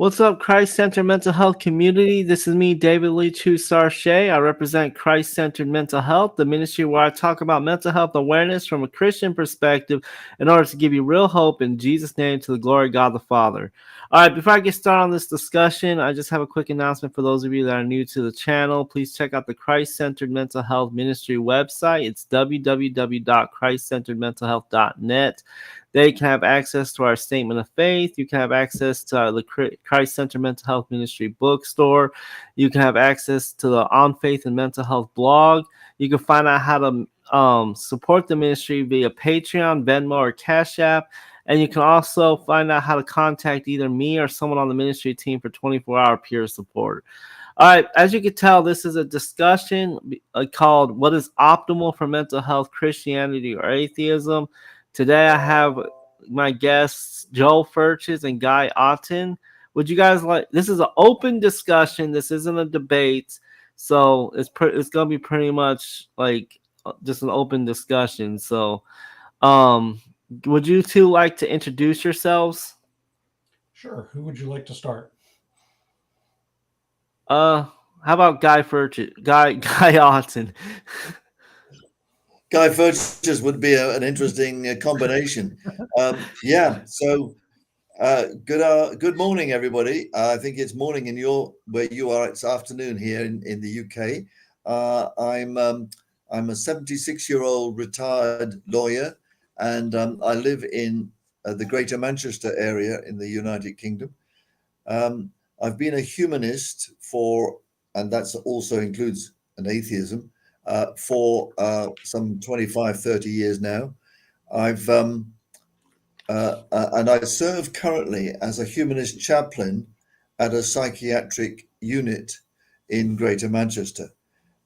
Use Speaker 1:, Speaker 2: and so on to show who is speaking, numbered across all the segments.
Speaker 1: What's up, Christ-Centered Mental Health community? This is me, David Lee Chu Sarche. I represent Christ-Centered Mental Health, the ministry where I talk about mental health awareness from a Christian perspective in order to give you real hope in Jesus' name to the glory of God the Father. All right, before I get started on this discussion, I just have a quick announcement for those of you that are new to the channel. Please check out the Christ-Centered Mental Health Ministry website. It's www.christcenteredmentalhealth.net. There you can have access to our statement of faith. You can have access to the Christ Center Mental Health Ministry bookstore. You can have access to the On Faith and Mental Health blog. You can find out how to support the ministry via Patreon, Venmo, or Cash App. And you can also find out how to contact either me or someone on the ministry team for 24-hour peer support. All right, as you can tell, this is a discussion called What is Optimal for Mental Health, Christianity or Atheism? Today I have my guests, Joel Furches and Guy Otten. Would you guys like, this is an open discussion. This isn't a debate. So it's going to be pretty much like just an open discussion. So would you two like to introduce yourselves?
Speaker 2: Sure. Who would you like to start?
Speaker 1: How about Guy Furches, Guy Otten?
Speaker 3: Guy Furches would be an interesting combination. Good morning, everybody. I think it's morning in where you are. It's afternoon here in the UK. I'm a 76-year-old retired lawyer, and I live in the Greater Manchester area in the United Kingdom. I've been a humanist and that also includes an atheism, for some 25, 30 years now. And I serve currently as a humanist chaplain at a psychiatric unit in Greater Manchester.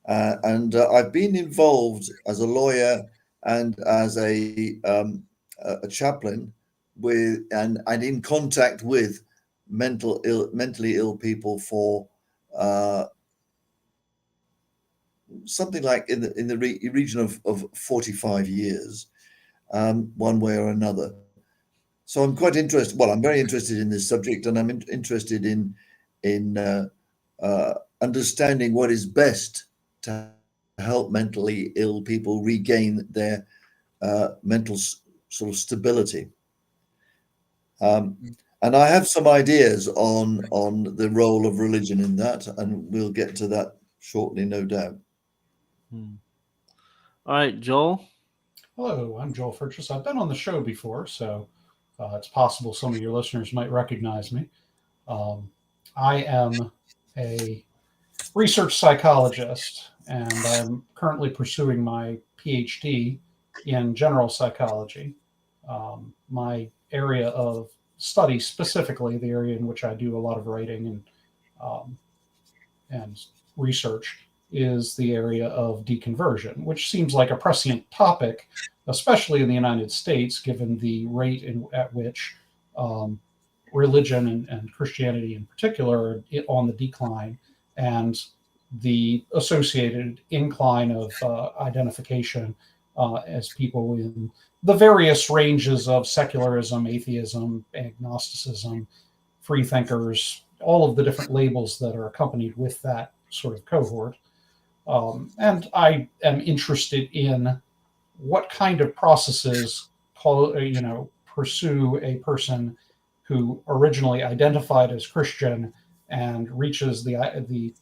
Speaker 3: I've been involved as a lawyer and as a chaplain and in contact with mentally ill people for something like in the region of 45 years, one way or another. So I'm quite interested. Well, I'm very interested in this subject, and I'm interested in understanding what is best to help mentally ill people regain their mental sort of stability. And I have some ideas on the role of religion in that, and we'll get to that shortly, no doubt.
Speaker 1: All right, Joel.
Speaker 2: Hello, I'm Joel Furches. I've been on the show before, so it's possible some of your listeners might recognize me. I am a research psychologist, and I'm currently pursuing my PhD in general psychology. My area of study, specifically the area in which I do a lot of writing and research, is the area of deconversion, which seems like a prescient topic, especially in the United States, given the rate at which religion and Christianity in particular are on the decline, and the associated incline of identification as people in the various ranges of secularism, atheism, agnosticism, free thinkers, all of the different labels that are accompanied with that sort of cohort. And I am interested in what kind of processes pursue a person who originally identified as Christian and reaches the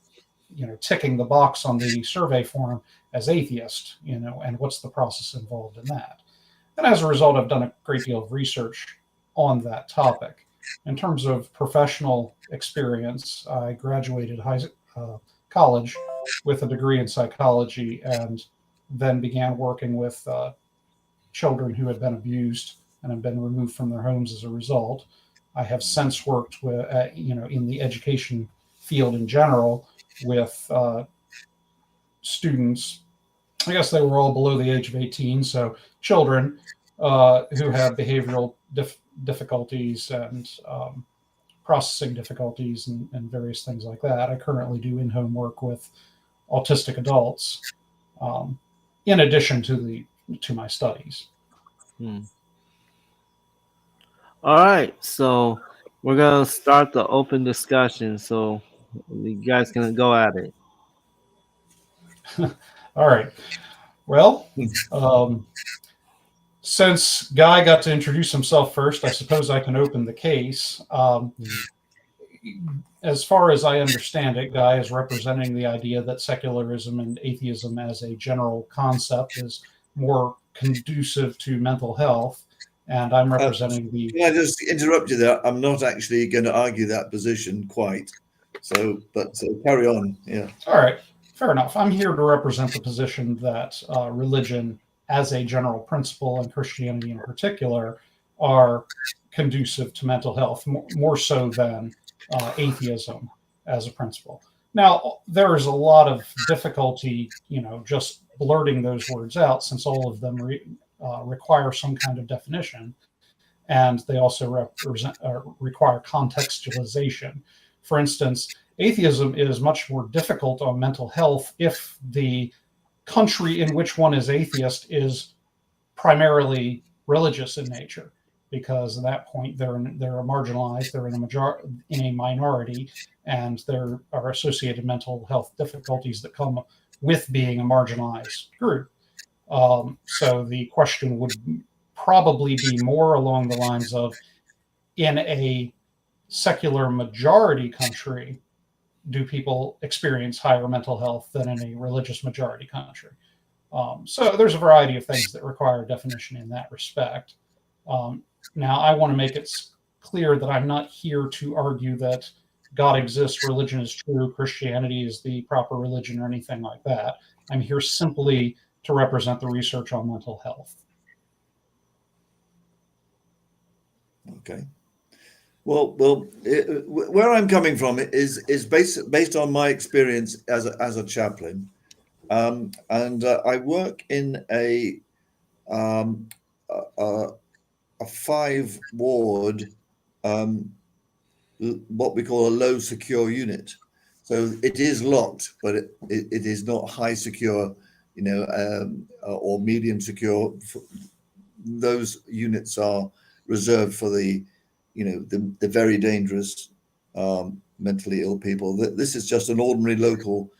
Speaker 2: ticking the box on the survey form as atheist, and what's the process involved in that. And as a result, I've done a great deal of research on that topic. In terms of professional experience, I graduated college with a degree in psychology, and then began working with children who had been abused and have been removed from their homes as a result. I have since worked with, in the education field in general with students. I guess they were all below the age of 18, so children who have behavioral difficulties and processing difficulties and various things like that. I currently do in-home work with autistic adults, in addition to my studies.
Speaker 1: All right, so We're gonna start the open discussion, so you guys can go at it.
Speaker 2: All right. Well, um, since Guy got to introduce himself first, I suppose I can open the case. As far as I understand it, Guy is representing the idea that secularism and atheism as a general concept is more conducive to mental health. And I'm representing the.
Speaker 3: Can I just interrupt you there? I'm not actually going to argue that position quite. So carry on. Yeah.
Speaker 2: All right, fair enough. I'm here to represent the position that religion, as a general principle, and Christianity in particular, are conducive to mental health more so than atheism as a principle. Now, there is a lot of difficulty, just blurting those words out, since all of them require some kind of definition, and they also require contextualization. For instance, atheism is much more difficult on mental health if the country in which one is atheist is primarily religious in nature, because at that point they're marginalized, they're in a minority, and there are associated mental health difficulties that come with being a marginalized group. So the question would probably be more along the lines of, in a secular majority country, do people experience higher mental health than in a religious majority country? So there's a variety of things that require definition in that respect. Now, I want to make it clear that I'm not here to argue that God exists, religion is true, Christianity is the proper religion, or anything like that. I'm here simply to represent the research on mental health.
Speaker 3: Okay. Well, where I'm coming from is based on my experience as a chaplain, and I work in a 5-ward, what we call a low secure unit. So it is locked, but it is not high secure, or medium secure. Those units are reserved for the very dangerous mentally ill people. This is just an ordinary local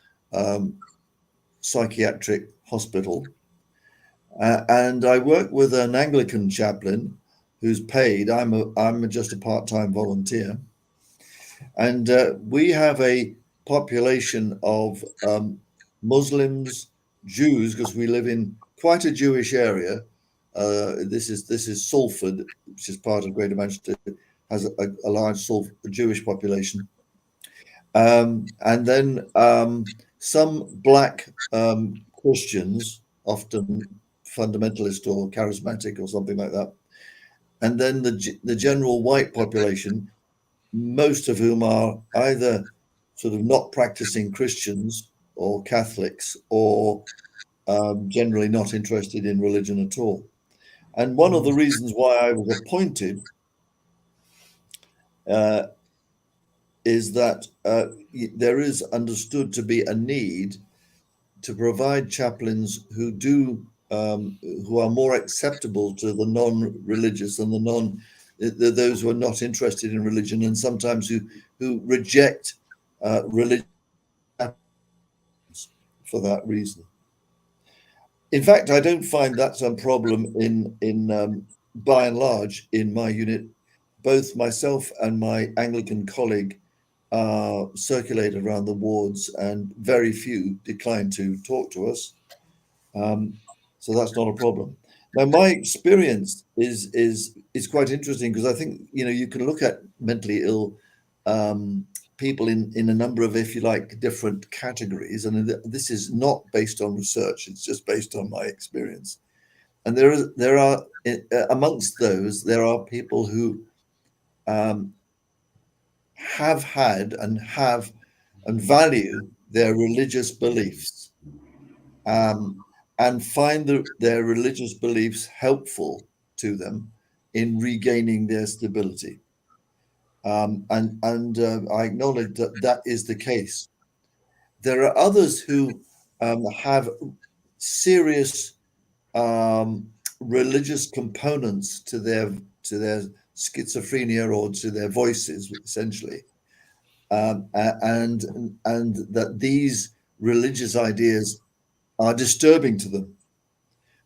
Speaker 3: psychiatric hospital. And I work with an Anglican chaplain who's paid. I'm just a part-time volunteer. And we have a population of Muslims, Jews, because we live in quite a Jewish area. This is Salford, which is part of Greater Manchester, has a large Jewish population. And then some black Christians, often fundamentalist or charismatic or something like that. And then the general white population, most of whom are either sort of not practicing Christians or Catholics, or generally not interested in religion at all. And one of the reasons why I was appointed is that there is understood to be a need to provide chaplains who are more acceptable to the non-religious and those who are not interested in religion, and sometimes who reject religion for that reason. In fact, I don't find that's a problem in by and large in my unit. Both myself and my Anglican colleague circulate around the wards, and very few decline to talk to us. So that's not a problem. Now, my experience is quite interesting, because I think you can look at mentally ill people in a number of, if you like, different categories, and this is not based on research; it's just based on my experience. And there are amongst those, there are people who have had and value their religious beliefs, and find their religious beliefs helpful to them in regaining their stability. And I acknowledge that is the case. There are others who have serious religious components to their schizophrenia or to their voices, essentially, and that these religious ideas are disturbing to them.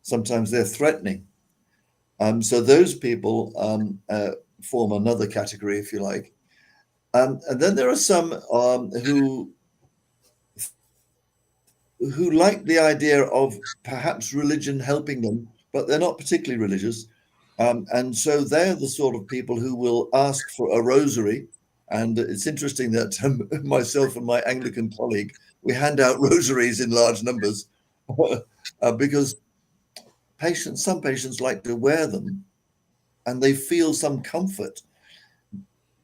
Speaker 3: Sometimes they're threatening. So those people form another category, if you like. And then there are some who like the idea of perhaps religion helping them, but they're not particularly religious. And so they're the sort of people who will ask for a rosary. And it's interesting that myself and my Anglican colleague, we hand out rosaries in large numbers because some patients like to wear them and they feel some comfort,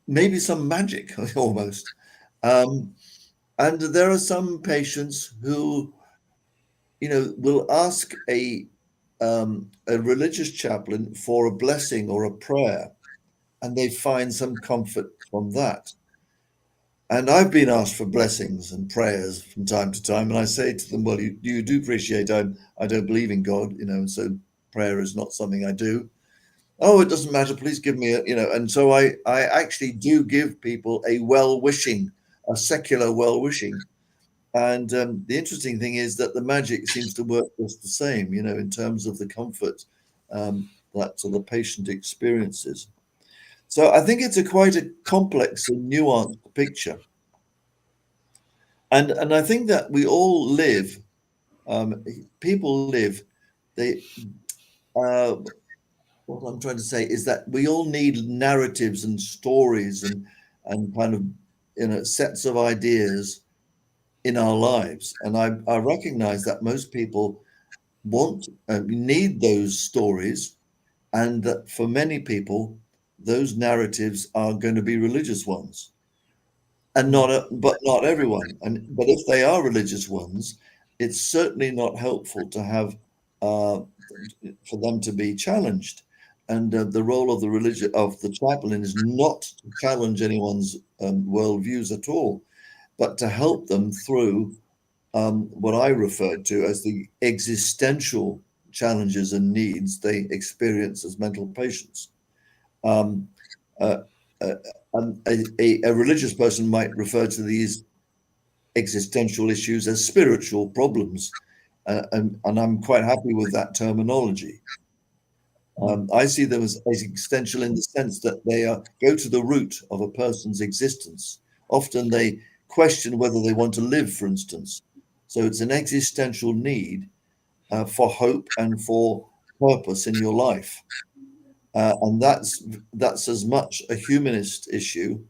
Speaker 3: maybe some magic almost. And there are some patients who, will ask a religious chaplain for a blessing or a prayer, and they find some comfort from that. And I've been asked for blessings and prayers from time to time, and I say to them, well, you do appreciate I don't believe in God, so prayer is not something I do. Oh, it doesn't matter. Please give me and so I actually do give people a well-wishing, a secular well-wishing. And the interesting thing is that the magic seems to work just the same, in terms of the comfort that the patient experiences. So I think it's quite a complex and nuanced picture. And I think that we all live, people live, what I'm trying to say is that we all need narratives and stories and kind of, sets of ideas in our lives. And I recognize that most people need those stories, and that for many people, those narratives are going to be religious ones, and but not everyone. But if they are religious ones, it's certainly not helpful to have for them to be challenged. And the role of the chaplain is not to challenge anyone's worldviews at all, but to help them through what I refer to as the existential challenges and needs they experience as mental patients. Um, uh, a religious person might refer to these existential issues as spiritual problems, and I'm quite happy with that terminology. I see them as existential in the sense that they go to the root of a person's existence. Often they question whether they want to live, for instance. So it's an existential need for hope and for purpose in your life. And that's as much a humanist issue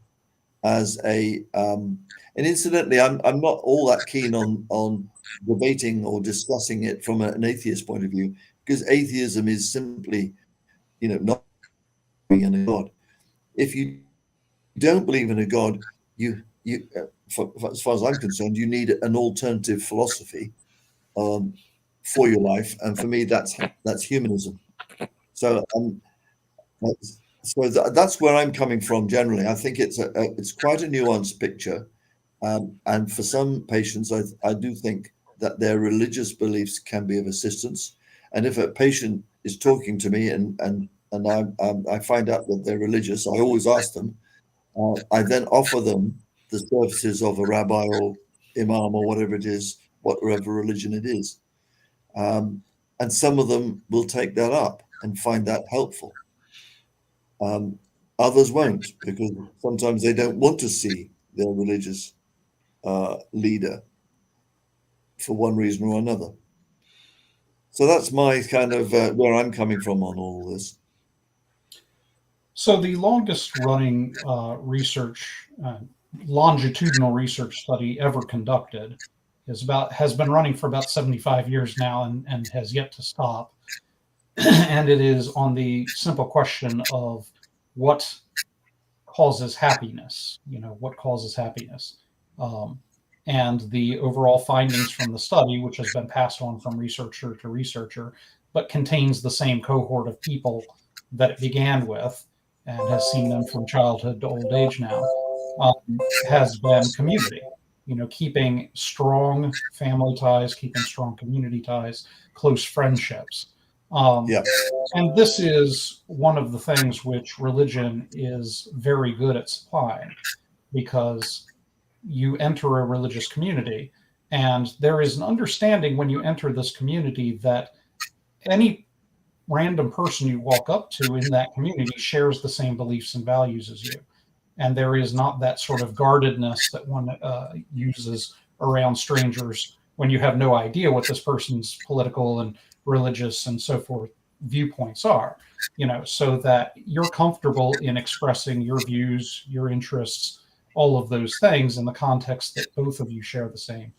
Speaker 3: as and incidentally, I'm not all that keen on debating or discussing it from an atheist point of view, because atheism is simply, not believing in a God. If you don't believe in a God, as far as I'm concerned, you need an alternative philosophy for your life, and for me, that's humanism. So that's where I'm coming from generally. I think it's quite a nuanced picture, and for some patients, I do think that their religious beliefs can be of assistance. And if a patient is talking to me and I find out that they're religious, I always ask them. I then offer them the services of a rabbi or imam or whatever it is, whatever religion it is. And some of them will take that up and find that helpful. Others won't, because sometimes they don't want to see their religious leader for one reason or another. So that's my kind of where I'm coming from on all of this.
Speaker 2: So the longest running longitudinal research study ever conducted has been running for about 75 years now and has yet to stop. And it is on the simple question of what causes happiness, what causes happiness. And the overall findings from the study, which has been passed on from researcher to researcher, but contains the same cohort of people that it began with and has seen them from childhood to old age now, has been community. Keeping strong family ties, keeping strong community ties, close friendships.
Speaker 3: Yeah.
Speaker 2: And this is one of the things which religion is very good at supplying, because you enter a religious community, and there is an understanding when you enter this community that any random person you walk up to in that community shares the same beliefs and values as you. And there is not that sort of guardedness that one uses around strangers when you have no idea what this person's political and religious and so forth viewpoints are, so that you're comfortable in expressing your views, your interests, all of those things in the context that both of you share the same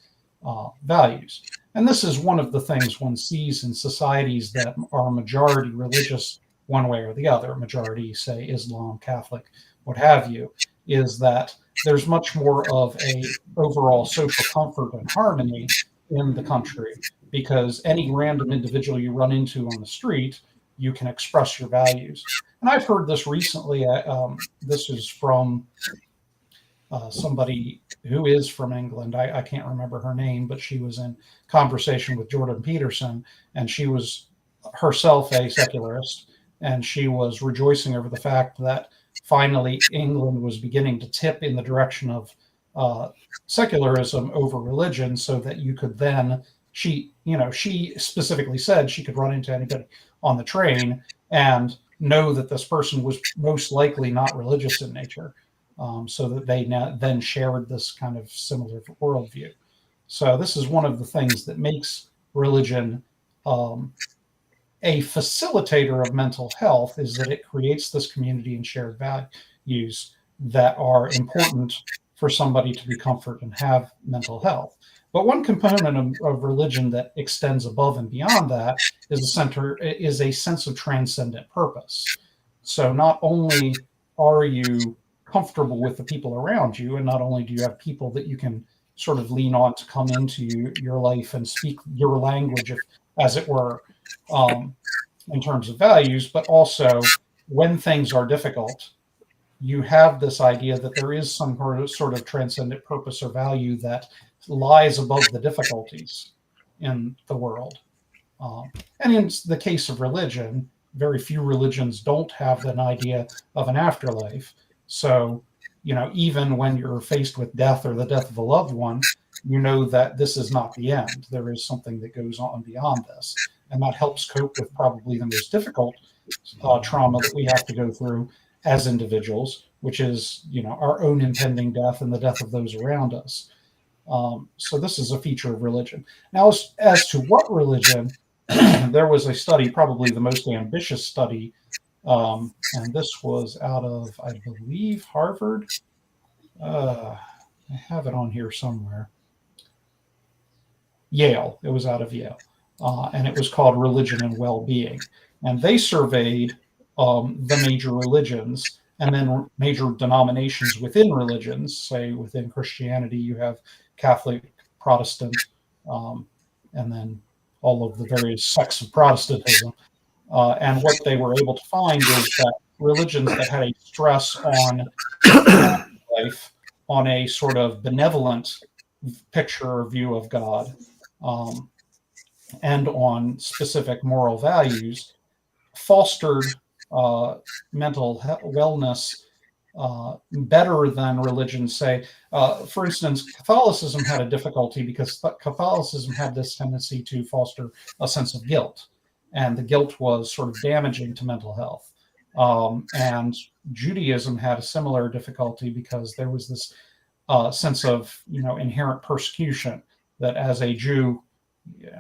Speaker 2: values. And this is one of the things one sees in societies that are majority religious, one way or the other, majority, say, Islam, Catholic, what have you, is that there's much more of a overall social comfort and harmony in the country, because any random individual you run into on the street, you can express your values. And I've heard this recently. This is from somebody who is from England. I can't remember her name, but she was in conversation with Jordan Peterson, and she was herself a secularist, and she was rejoicing over the fact that finally England was beginning to tip in the direction of secularism over religion, so that you could then, she specifically said she could run into anybody on the train and know that this person was most likely not religious in nature. So that they then shared this kind of similar worldview. So this is one of the things that makes religion a facilitator of mental health, is that it creates this community and shared values that are important for somebody to be comfort and have mental health. But one component of religion that extends above and beyond that is a sense of transcendent purpose. So not only are you comfortable with the people around you, and not only do you have people that you can sort of lean on to come into your life and speak your language, as it were, in terms of values, but also when things are difficult, you have this idea that there is some sort of transcendent purpose or value that lies above the difficulties in the world. And in the case of religion, very few religions don't have an idea of an afterlife. So, even when you're faced with death or the death of a loved one, you know that this is not the end. There is something that goes on beyond this. And that helps cope with probably the most difficult trauma that we have to go through as individuals, which is, our own impending death and the death of those around us. So this is a feature of religion. Now, as to what religion, there was a study, probably the most ambitious study, and this was out of, I believe, Harvard. I have it on here somewhere. Yale. It was out of Yale. And it was called Religion and Well-Being. And they surveyed the major religions and then major denominations within religions. Say within Christianity, you have Catholic, Protestant, and then all of the various sects of Protestantism. And what they were able to find is that religions that had a stress on life, on a sort of benevolent picture or view of God, and on specific moral values, fostered mental wellness better than religions say. For instance, Catholicism had a difficulty because Catholicism had this tendency to foster a sense of guilt, and the guilt was sort of damaging to mental health. And Judaism had a similar difficulty because there was this sense of inherent persecution, that as a Jew,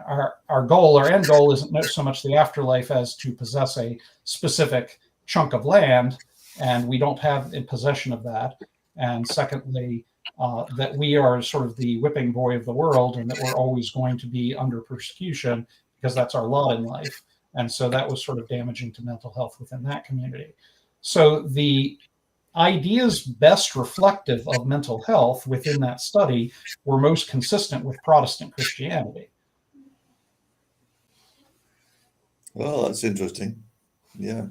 Speaker 2: our goal, our end goal, isn't so much the afterlife as to possess a specific chunk of land, and we don't have in possession of that. And secondly, that we are sort of the whipping boy of the world, and that we're always going to be under persecution because that's our lot in life. And so that was sort of damaging to mental health within that community. So the ideas best reflective of mental health within that study were most consistent with Protestant Christianity.
Speaker 3: Well, that's interesting. Yeah.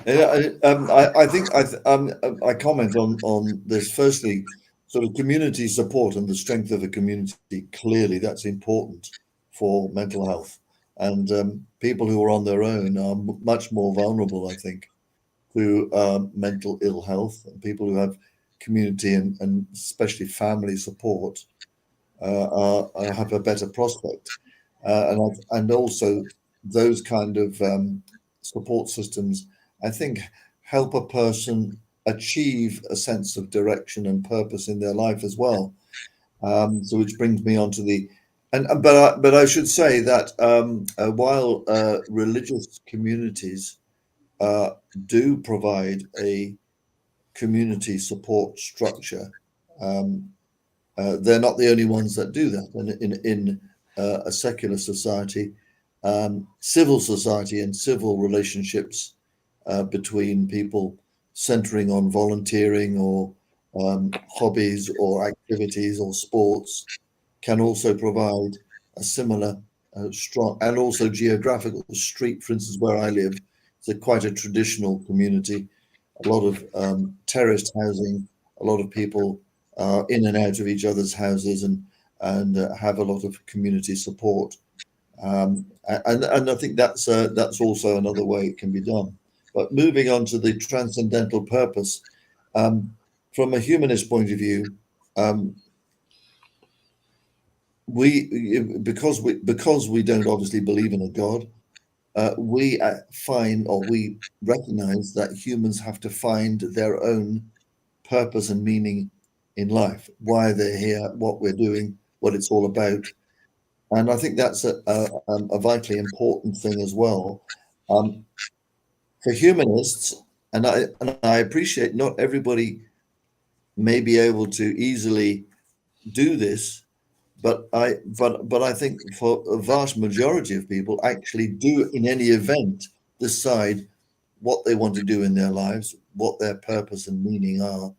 Speaker 3: I think I comment on this. Firstly, sort of community support and the strength of a community. Clearly, that's important for mental health. and people who are on their own are much more vulnerable, I think, to mental ill health, and people who have community and especially family support have a better prospect. And also those kind of support systems, I think, help a person achieve a sense of direction and purpose in their life as well. So which brings me on to the but I should say that while religious communities do provide a community support structure, um, they're not the only ones that do that. And in a secular society, civil society and civil relationships between people centering on volunteering or hobbies or activities or sports can also provide a similar strong, and also geographical. Street, for instance, where I live, it's quite a traditional community, a lot of terraced housing, a lot of people in and out of each other's houses, and have a lot of community support. And I think that's also another way it can be done. But moving on to the transcendental purpose, from a humanist point of view, um, because we don't obviously believe in a God, we find, or we recognize that humans have to find their own purpose and meaning in life, why they're here, what we're doing, what it's all about. And I think that's a vitally important thing as well. Um, for humanists, and I appreciate not everybody may be able to easily do this, but I think for a vast majority of people actually do in any event decide what they want to do in their lives, what their purpose and meaning are.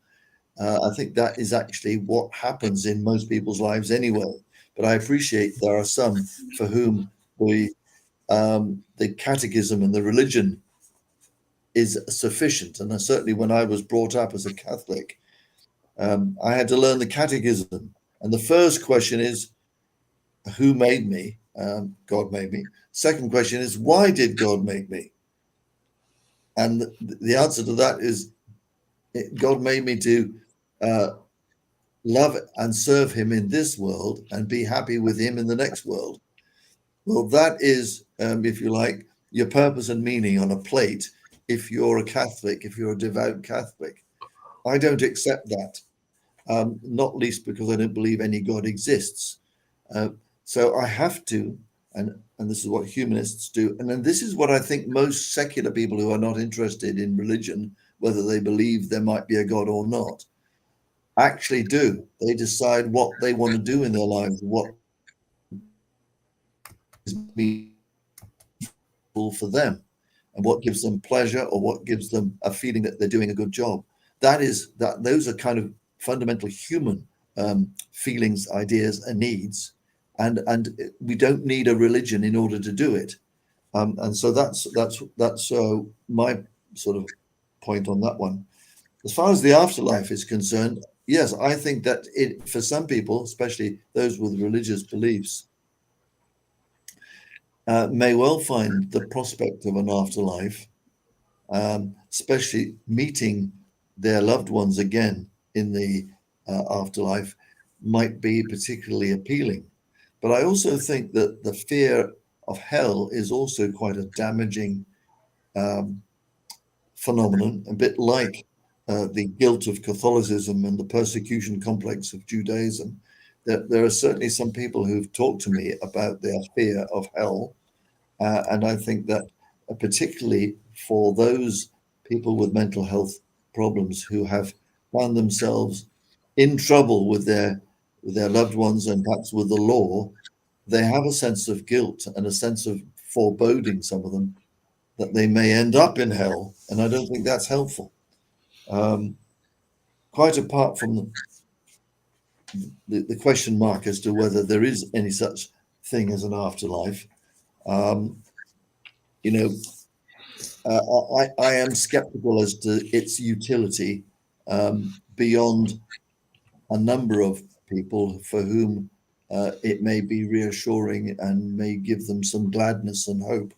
Speaker 3: I think that is actually what happens in most people's lives anyway. But I appreciate there are some for whom the catechism and the religion is sufficient. And certainly when I was brought up as a Catholic, I had to learn the catechism. And the first question is, who made me? God made me. Second question is, why did God make me? And the answer to that is, God made me to love and serve him in this world and be happy with him in the next world. Well, that is, if you like, your purpose and meaning on a plate if you're a Catholic, if you're a devout Catholic. I don't accept that, not least because I don't believe any God exists. So I have to, and this is what humanists do, and then this is what I think most secular people who are not interested in religion, whether they believe there might be a God or not, actually do. They decide what they want to do in their lives, what is meaningful for them, and what gives them pleasure or what gives them a feeling that they're doing a good job. Those are kind of fundamental human feelings, ideas, and needs, and we don't need a religion in order to do it. And so that's my sort of point on that one. As far as the afterlife is concerned, yes, I think that for some people, especially those with religious beliefs, may well find the prospect of an afterlife, especially meeting their loved ones again in the afterlife, might be particularly appealing. But I also think that the fear of hell is also quite a damaging phenomenon, a bit like the guilt of Catholicism and the persecution complex of Judaism. There are certainly some people who've talked to me about their fear of hell. And I think that particularly for those people with mental health problems who have found themselves in trouble with their loved ones and perhaps with the law, they have a sense of guilt and a sense of foreboding, some of them, that they may end up in hell. And I don't think that's helpful. Quite apart from the question mark as to whether there is any such thing as an afterlife, you know, I am skeptical as to its utility beyond a number of people for whom it may be reassuring and may give them some gladness and hope.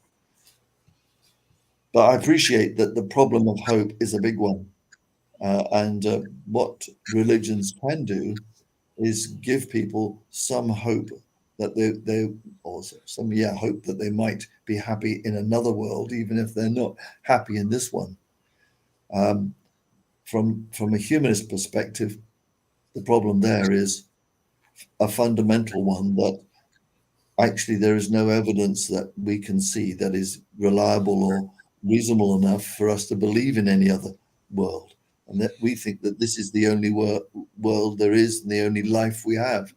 Speaker 3: But I appreciate that the problem of hope is a big one. And what religions can do is give people some hope that they also some hope that they might be happy in another world, even if they're not happy in this one. From a humanist perspective, the problem there is a fundamental one, that actually there is no evidence that we can see that is reliable or reasonable enough for us to believe in any other world, and that we think that this is the only world there is and the only life we have.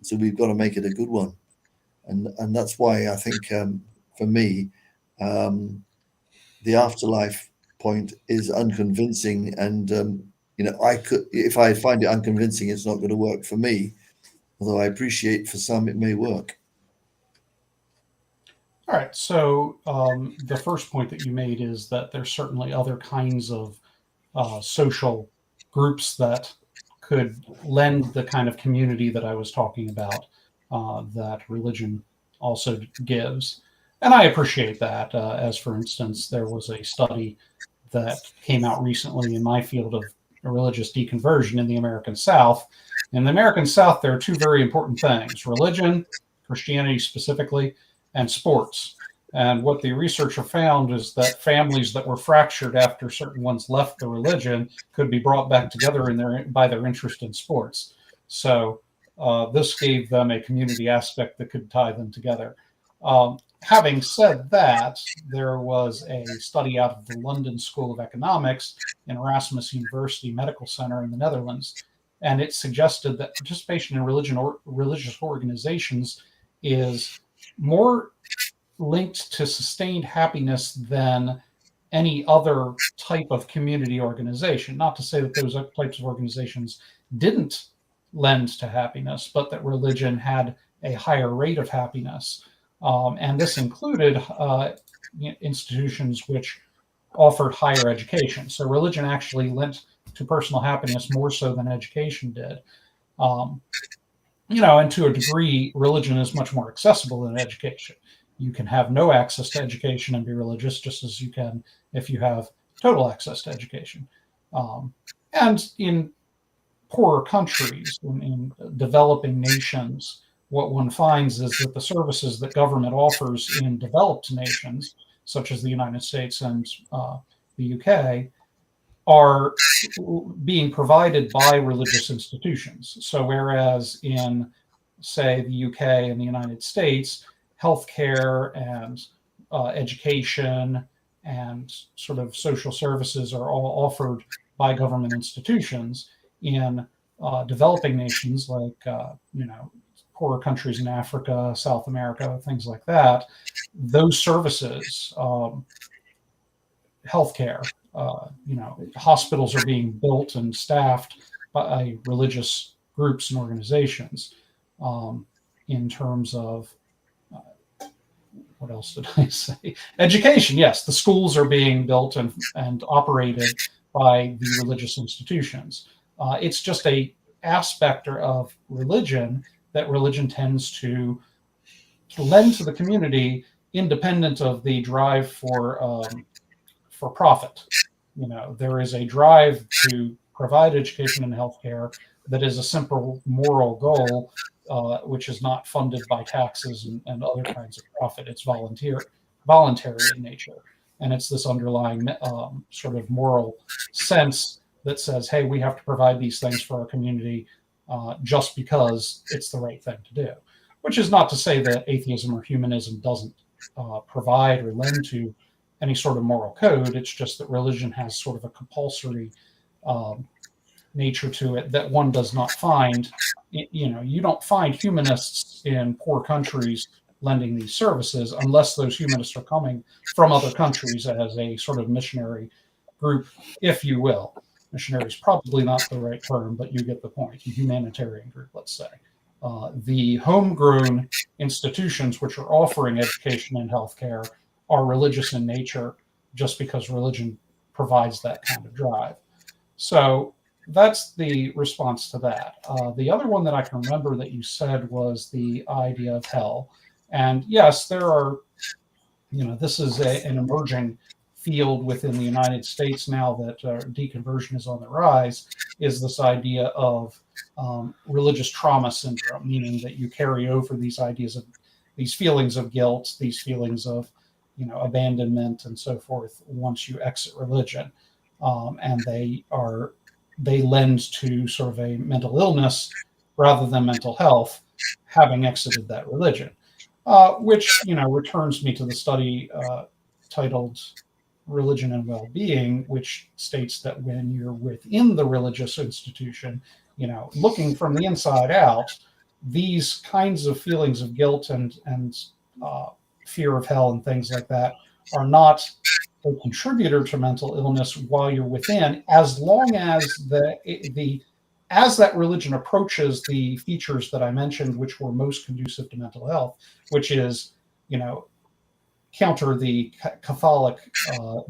Speaker 3: So we've got to make it a good one, and that's why I think for me the afterlife point is unconvincing, and I could, if I find it unconvincing, it's not going to work for me, although I appreciate for some it may work.
Speaker 2: All right. So the first point that you made is that there's certainly other kinds of social groups that could lend the kind of community that I was talking about, that religion also gives. And I appreciate that. As for instance, there was a study that came out recently in my field of religious deconversion in the American South. In the American South, there are two very important things: religion, Christianity specifically, and sports. And what the researcher found is that families that were fractured after certain ones left the religion could be brought back together by their interest in sports. So this gave them a community aspect that could tie them together. Having said that, there was a study out of the London School of Economics in Erasmus University Medical Center in the Netherlands, and it suggested that participation in religious organizations is more linked to sustained happiness than any other type of community organization. Not to say that those types of organizations didn't lend to happiness, but that religion had a higher rate of happiness. And this included institutions which offered higher education. So religion actually lent to personal happiness more so than education did. And to a degree, religion is much more accessible than education. You can have no access to education and be religious, just as you can if you have total access to education. And in poorer countries, in developing nations, what one finds is that the services that government offers in developed nations, such as the United States and the UK, are being provided by religious institutions. So whereas in, say, the UK and the United States, healthcare and education and sort of social services are all offered by government institutions, in developing nations like, poorer countries in Africa, South America, things like that, those services, healthcare, hospitals are being built and staffed by religious groups and organizations. In terms of, what else did I say? Education, yes, the schools are being built and operated by the religious institutions. It's just a aspect of religion that religion tends to lend to the community, independent of the drive for profit. There is a drive to provide education and healthcare that is a simple moral goal, which is not funded by taxes and other kinds of profit. It's voluntary in nature, and it's this underlying sort of moral sense that says, "Hey, we have to provide these things for our community just because it's the right thing to do." Which is not to say that atheism or humanism doesn't provide or lend to any sort of moral code. It's just that religion has sort of a compulsory nature to it that one does not find. You don't find humanists in poor countries lending these services unless those humanists are coming from other countries as a sort of missionary group, if you will. Missionary is probably not the right term, but you get the point. A humanitarian group, let's say. The homegrown institutions which are offering education and healthcare are religious in nature, just because religion provides that kind of drive. So that's the response to that. The other one that I can remember that you said was the idea of hell. And yes, there are, this is an emerging field within the United States now that deconversion is on the rise, is this idea of religious trauma syndrome, meaning that you carry over these ideas of these feelings of guilt, these feelings of, abandonment and so forth once you exit religion. And they lend to sort of a mental illness rather than mental health, having exited that religion. Which returns me to the study titled Religion and Well-Being, which states that when you're within the religious institution, looking from the inside out, these kinds of feelings of guilt and fear of hell and things like that are not a contributor to mental illness while you're within, as long as as that religion approaches the features that I mentioned, which were most conducive to mental health, which is, counter the Catholic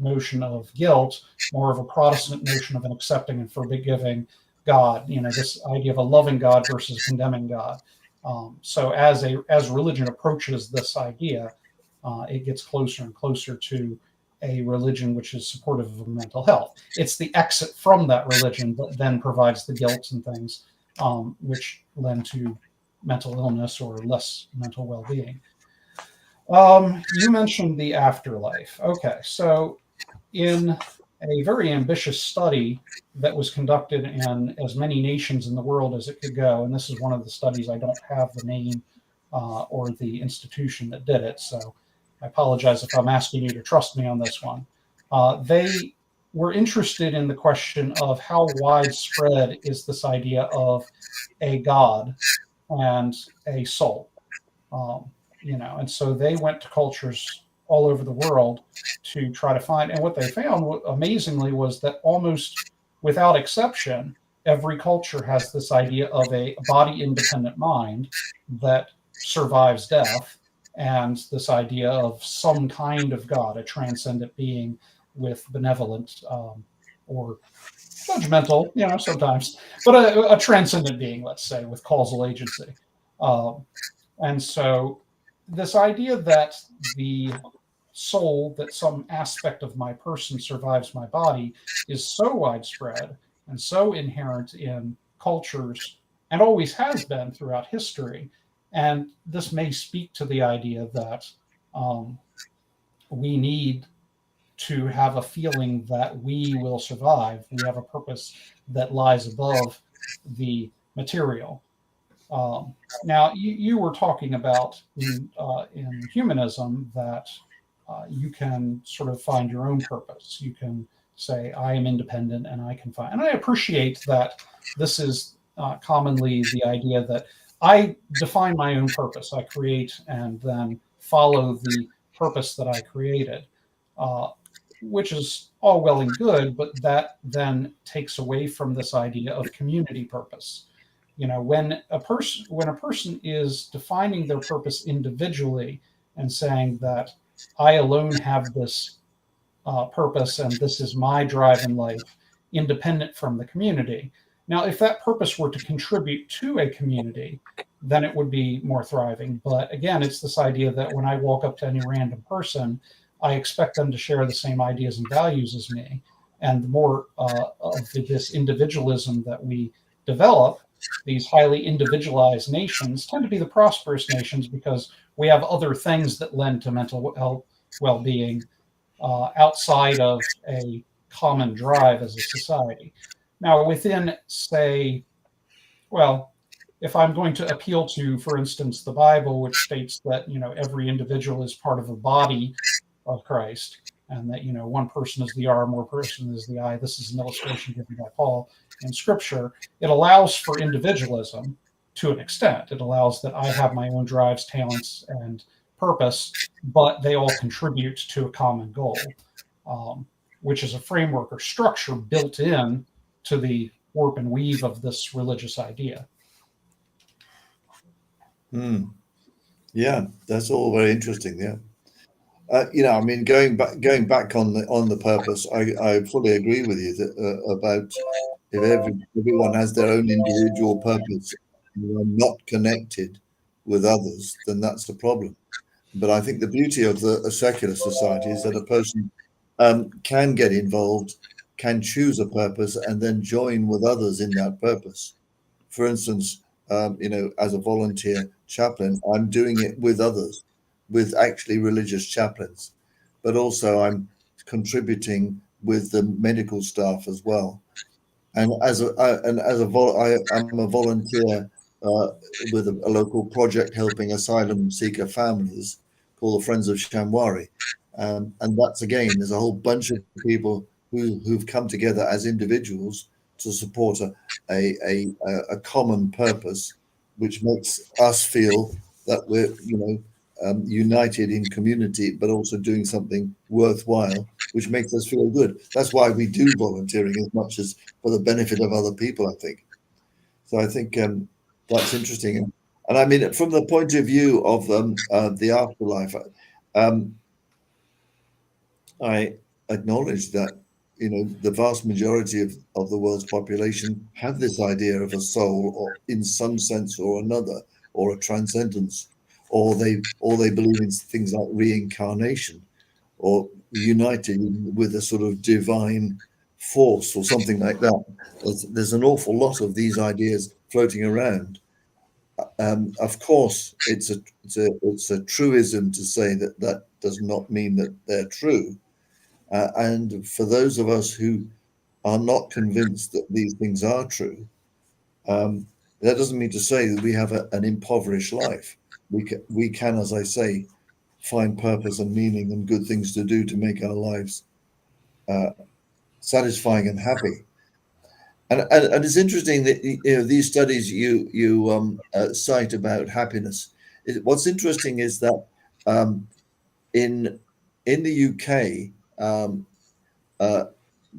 Speaker 2: notion of guilt, more of a Protestant notion of an accepting and forgiving God. This idea of a loving God versus a condemning God. So as religion approaches this idea, it gets closer and closer to a religion which is supportive of mental health. It's the exit from that religion that then provides the guilt and things which lend to mental illness or less mental well-being. You mentioned the afterlife. Okay, so in a very ambitious study that was conducted in as many nations in the world as it could go, and this is one of the studies, I don't have the name or the institution that did it, so I apologize if I'm asking you to trust me on this one. They were interested in the question of how widespread is this idea of a God and a soul. And so they went to cultures all over the world to try to find, and what they found amazingly was that almost without exception, every culture has this idea of a body independent mind that survives death, and this idea of some kind of God, a transcendent being with benevolent or judgmental, sometimes, but a transcendent being, let's say, with causal agency. And so this idea that the soul, that some aspect of my person survives my body, is so widespread and so inherent in cultures and always has been throughout history. And this may speak to the idea that we need to have a feeling that we will survive. We have a purpose that lies above the material. Now, you were talking about in humanism that you can sort of find your own purpose. You can say, I am independent and I can find. And I appreciate that this is commonly the idea that I define my own purpose. I create and then follow the purpose that I created, which is all well and good, but that then takes away from this idea of community purpose. When a person is defining their purpose individually and saying that I alone have this purpose and this is my drive in life, independent from the community. Now, if that purpose were to contribute to a community, then it would be more thriving. But again, it's this idea that when I walk up to any random person, I expect them to share the same ideas and values as me. And the more of this individualism that we develop, these highly individualized nations tend to be the prosperous nations because we have other things that lend to mental health, well-being outside of a common drive as a society. Now, within, say, well, if I'm going to appeal to, for instance, the Bible, which states that, every individual is part of a body of Christ, and that, one person is the arm, one person is the eye. This is an illustration given by Paul in Scripture. It allows for individualism to an extent. It allows that I have my own drives, talents, and purpose, but they all contribute to a common goal, which is a framework or structure built in to the warp and weave of this religious idea.
Speaker 3: Yeah, that's all very interesting. Yeah. Going back on the purpose, I fully agree with you about If everyone has their own individual purpose and you are not connected with others, then that's a problem. But I think the beauty of a secular society is that a person can get involved, can choose a purpose, and then join with others in that purpose. For instance, as a volunteer chaplain, I'm doing it with others, with actually religious chaplains, but also I'm contributing with the medical staff as well. And I'm a volunteer with a local project helping asylum seeker families called the Friends of Shamwari. And that's again, there's a whole bunch of people who've come together as individuals to support a common purpose, which makes us feel that we're united in community, but also doing something worthwhile, which makes us feel good. That's why we do volunteering as much as for the benefit of other people, I think. So I think that's interesting. And I mean, from the point of view of the afterlife, um, I acknowledge that the vast majority of the world's population have this idea of a soul, or in some sense or another, or a transcendence, or they believe in things like reincarnation, or united with a sort of divine force or something like that. There's an awful lot of these ideas floating around. Of course, it's a truism to say that that does not mean that they're true. And for those of us who are not convinced that these things are true, that doesn't mean to say that we have an impoverished life. We can, as I say, find purpose and meaning and good things to do to make our lives uh, satisfying and happy. And it's interesting that these studies you cite about happiness. What's interesting is that um, in the UK, uh,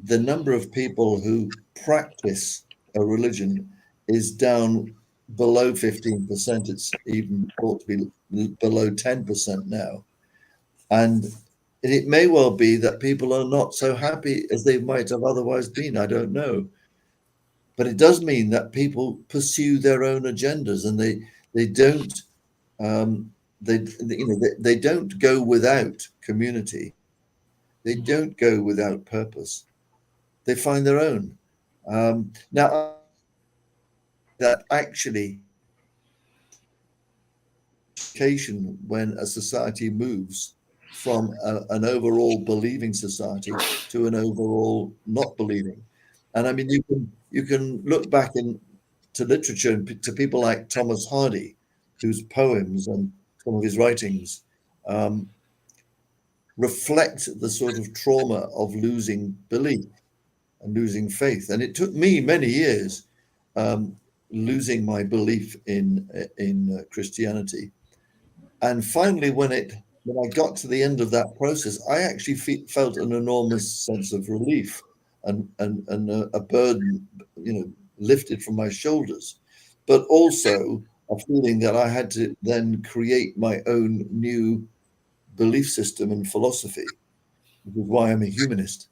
Speaker 3: the number of people who practice a religion is down below 15%. It's even thought to be below 10% now. And it may well be that people are not so happy as they might have otherwise been. I don't know. But it does mean that people pursue their own agendas, and they don't they don't go without community. They don't go without purpose. They find their own. Now that actually education, when a society moves from an overall believing society to an overall not believing. And I mean, you can look back to literature and to people like Thomas Hardy, whose poems and some of his writings um, reflect the sort of trauma of losing belief and losing faith. And it took me many years um, losing my belief in Christianity. And finally, when I got to the end of that process, I actually felt an enormous sense of relief and a burden, lifted from my shoulders, but also a feeling that I had to then create my own new belief system and philosophy, which is why I'm a humanist.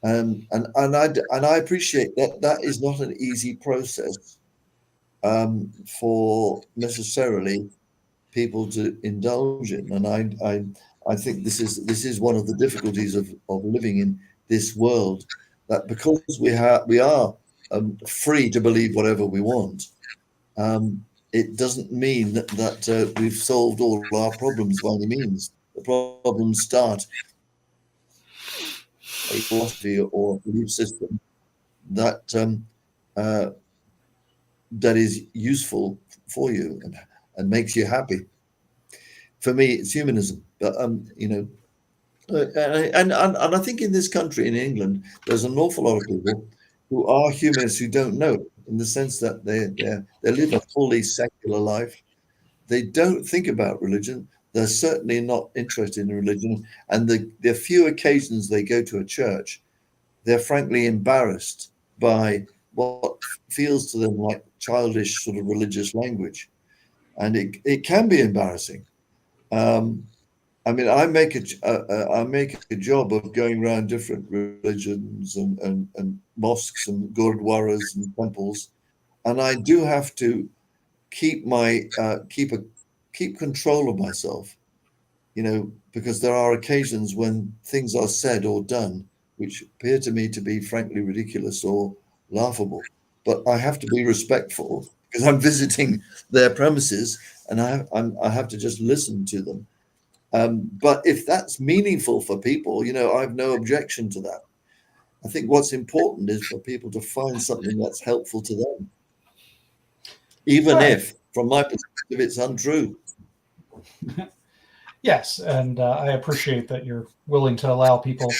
Speaker 3: And I appreciate that that is not an easy process for necessarily people to indulge in. And I think this is one of the difficulties of living in this world, that because we are free to believe whatever we want, it doesn't mean that we've solved all our problems by any means. The problems start a philosophy or a belief system that uh, that is useful for you and makes you happy. For me, it's humanism. But and I think in this country, in England, there's an awful lot of people who are humanists who don't know, in the sense that they live a fully secular life. They don't think about religion. They're certainly not interested in religion. And the few occasions they go to a church, they're frankly embarrassed by what feels to them like childish sort of religious language. And it can be embarrassing. Um, I mean, I make a job of going around different religions and mosques and gurdwaras and temples, and I do have to keep keep control of myself, because there are occasions when things are said or done which appear to me to be frankly ridiculous or laughable. But I have to be respectful because I'm visiting their premises, and I have to just listen to them. But if that's meaningful for people, I have no objection to that. I think what's important is for people to find something that's helpful to them, even
Speaker 2: Right.
Speaker 3: if, from my perspective, it's untrue.
Speaker 2: Yes, and I appreciate that you're willing to allow people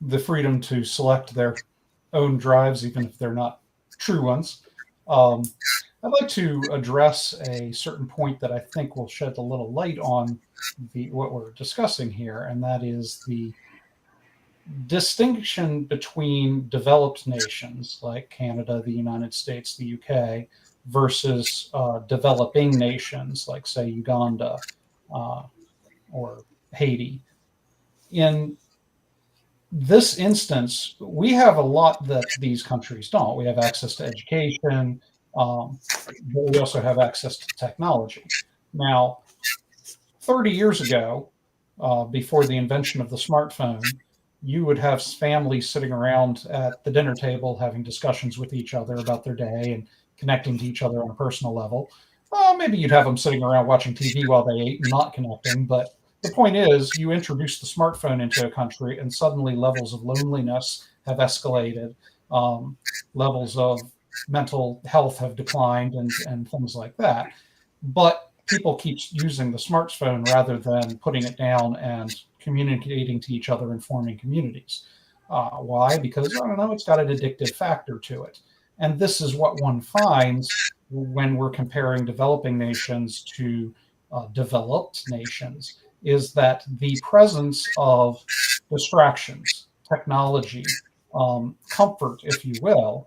Speaker 2: the freedom to select their own drives, even if they're not true ones. Um, I'd like to address a certain point that I think will shed a little light on what we're discussing here, and that is the distinction between developed nations like Canada, the United States, the UK, versus developing nations like, say, Uganda uh, or Haiti. In this instance, we have a lot that these countries don't. We have access to education, but we also have access to technology. Now, 30 years ago, before the invention of the smartphone, you would have families sitting around at the dinner table having discussions with each other about their day and connecting to each other on a personal level. Maybe you'd have them sitting around watching TV while they ate and not connecting, but the point is, you introduce the smartphone into a country, and suddenly levels of loneliness have escalated, levels of mental health have declined, and things like that. But people keep using the smartphone rather than putting it down and communicating to each other and forming communities. Why? Because, I don't know, it's got an addictive factor to it. And this is what one finds when we're comparing developing nations to developed nations, is that the presence of distractions, technology, comfort, if you will,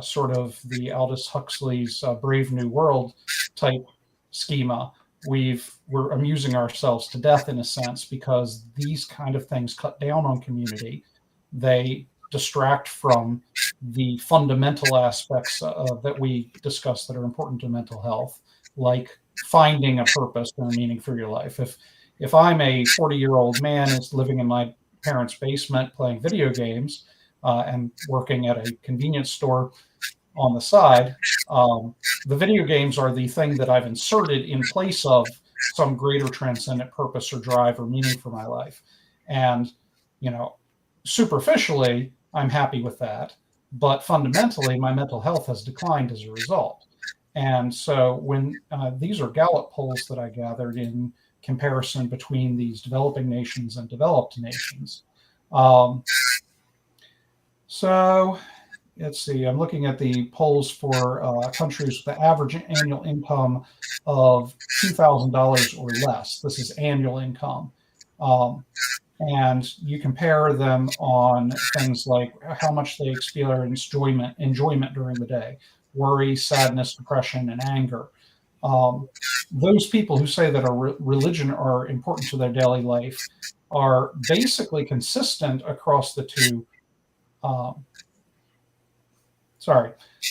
Speaker 2: sort of the Aldous Huxley's Brave New World type schema, we're amusing ourselves to death in a sense, because these kind of things cut down on community. They distract from the fundamental aspects that we discuss that are important to mental health, like finding a purpose and a meaning for your life. If I'm a 40-year-old man who's living in my parents' basement playing video games and working at a convenience store on the side, the video games are the thing that I've inserted in place of some greater transcendent purpose or drive or meaning for my life. And, superficially, I'm happy with that. But fundamentally, my mental health has declined as a result. And so when these are Gallup polls that I gathered in comparison between these developing nations and developed nations. So let's see, I'm looking at the polls for countries with the average annual income of $2,000 or less. This is annual income. And you compare them on things like how much they experience enjoyment during the day, worry, sadness, depression, and anger. Those people who say that a religion are important to their daily life are basically consistent across the two.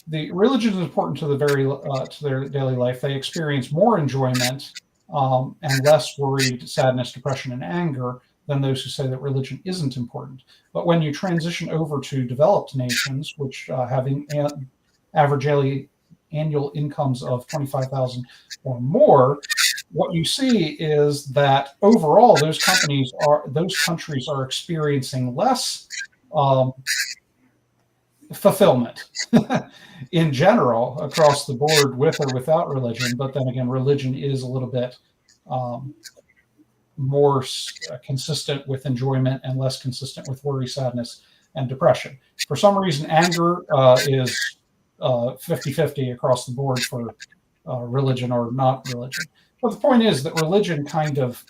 Speaker 2: The religion is important to to their daily life. They experience more enjoyment and less worried, sadness, depression, and anger than those who say that religion isn't important. But when you transition over to developed nations, which having average annual incomes of 25,000 or more, what you see is that overall those countries are experiencing less fulfillment in general across the board, with or without religion. But then again, religion is a little bit more consistent with enjoyment and less consistent with worry, sadness, and depression. For some reason, anger is 50-50 across the board for religion or not religion. But the point is that religion kind of